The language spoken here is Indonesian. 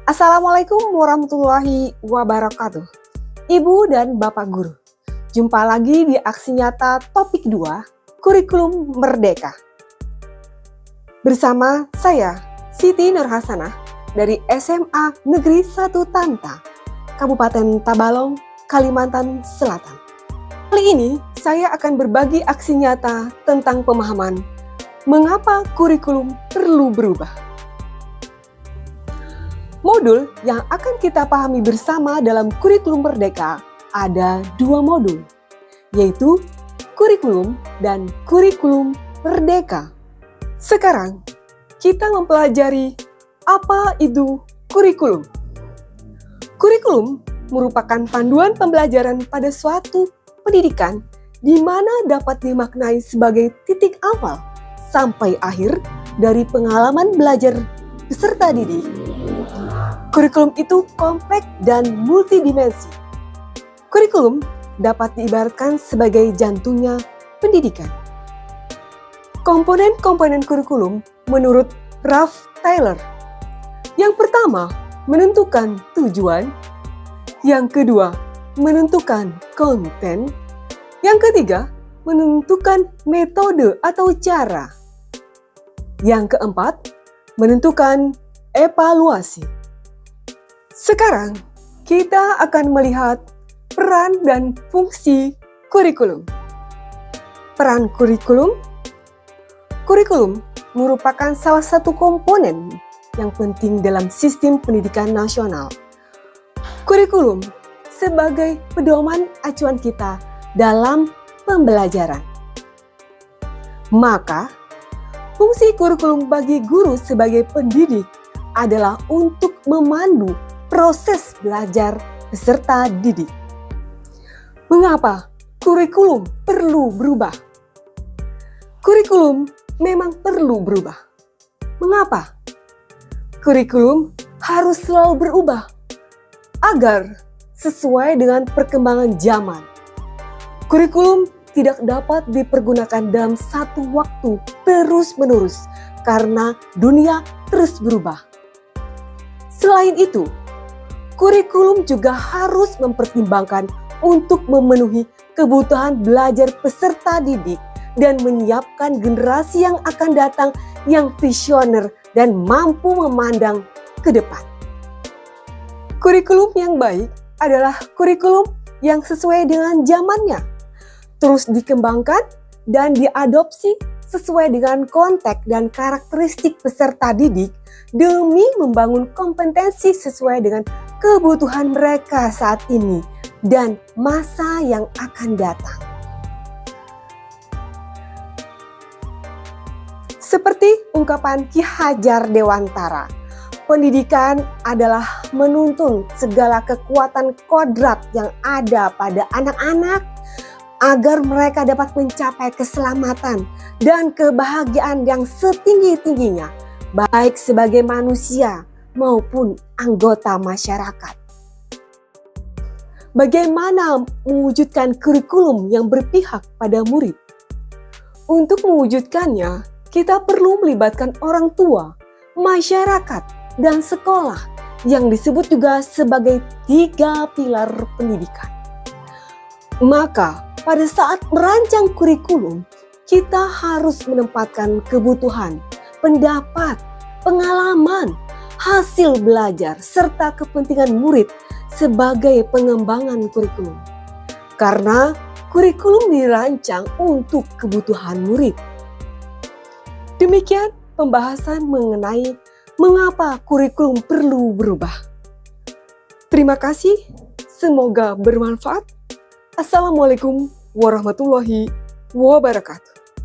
Assalamualaikum warahmatullahi wabarakatuh. Ibu dan Bapak Guru, jumpa lagi di Aksi Nyata topik 2, Kurikulum Merdeka. Bersama saya, Siti Nurhasanah dari SMA Negeri 1 Tanta, Kabupaten Tabalong, Kalimantan Selatan. Kali ini saya akan berbagi aksi nyata tentang pemahaman mengapa kurikulum perlu berubah. Modul yang akan kita pahami bersama dalam Kurikulum Merdeka ada 2 modul, yaitu Kurikulum dan Kurikulum Merdeka. Sekarang, kita mempelajari apa itu kurikulum. Kurikulum merupakan panduan pembelajaran pada suatu pendidikan di mana dapat dimaknai sebagai titik awal sampai akhir dari pengalaman belajar peserta didik. Kurikulum itu kompleks dan multidimensi. Kurikulum dapat diibaratkan sebagai jantungnya pendidikan. Komponen-komponen kurikulum menurut Ralph Taylor. Yang pertama, menentukan tujuan. Yang kedua, menentukan konten. Yang ketiga, menentukan metode atau cara. Yang keempat, menentukan evaluasi. Sekarang, kita akan melihat peran dan fungsi kurikulum. Peran kurikulum. Kurikulum merupakan salah satu komponen yang penting dalam sistem pendidikan nasional. Kurikulum sebagai pedoman acuan kita dalam pembelajaran. Maka, fungsi kurikulum bagi guru sebagai pendidik adalah untuk memandu proses belajar peserta didik. Mengapa kurikulum perlu berubah? Kurikulum memang perlu berubah. Mengapa? Kurikulum harus selalu berubah agar sesuai dengan perkembangan zaman. Kurikulum tidak dapat dipergunakan dalam satu waktu terus-menerus karena dunia terus berubah. Selain itu, kurikulum juga harus mempertimbangkan untuk memenuhi kebutuhan belajar peserta didik dan menyiapkan generasi yang akan datang yang visioner dan mampu memandang ke depan. Kurikulum yang baik adalah kurikulum yang sesuai dengan zamannya, terus dikembangkan dan diadopsi sesuai dengan konteks dan karakteristik peserta didik demi membangun kompetensi sesuai dengan kebutuhan mereka saat ini dan masa yang akan datang. Seperti ungkapan Ki Hajar Dewantara, pendidikan adalah menuntun segala kekuatan kodrat yang ada pada anak-anak agar mereka dapat mencapai keselamatan dan kebahagiaan yang setinggi-tingginya, baik sebagai manusia maupun anggota masyarakat. Bagaimana mewujudkan kurikulum yang berpihak pada murid? Untuk mewujudkannya, kita perlu melibatkan orang tua, masyarakat, dan sekolah yang disebut juga sebagai 3 pilar pendidikan. Maka, pada saat merancang kurikulum, kita harus menempatkan kebutuhan, pendapat, pengalaman, hasil belajar, serta kepentingan murid sebagai pengembangan kurikulum. Karena kurikulum dirancang untuk kebutuhan murid. Demikian pembahasan mengenai mengapa kurikulum perlu berubah. Terima kasih, semoga bermanfaat. Assalamualaikum warahmatullahi wabarakatuh.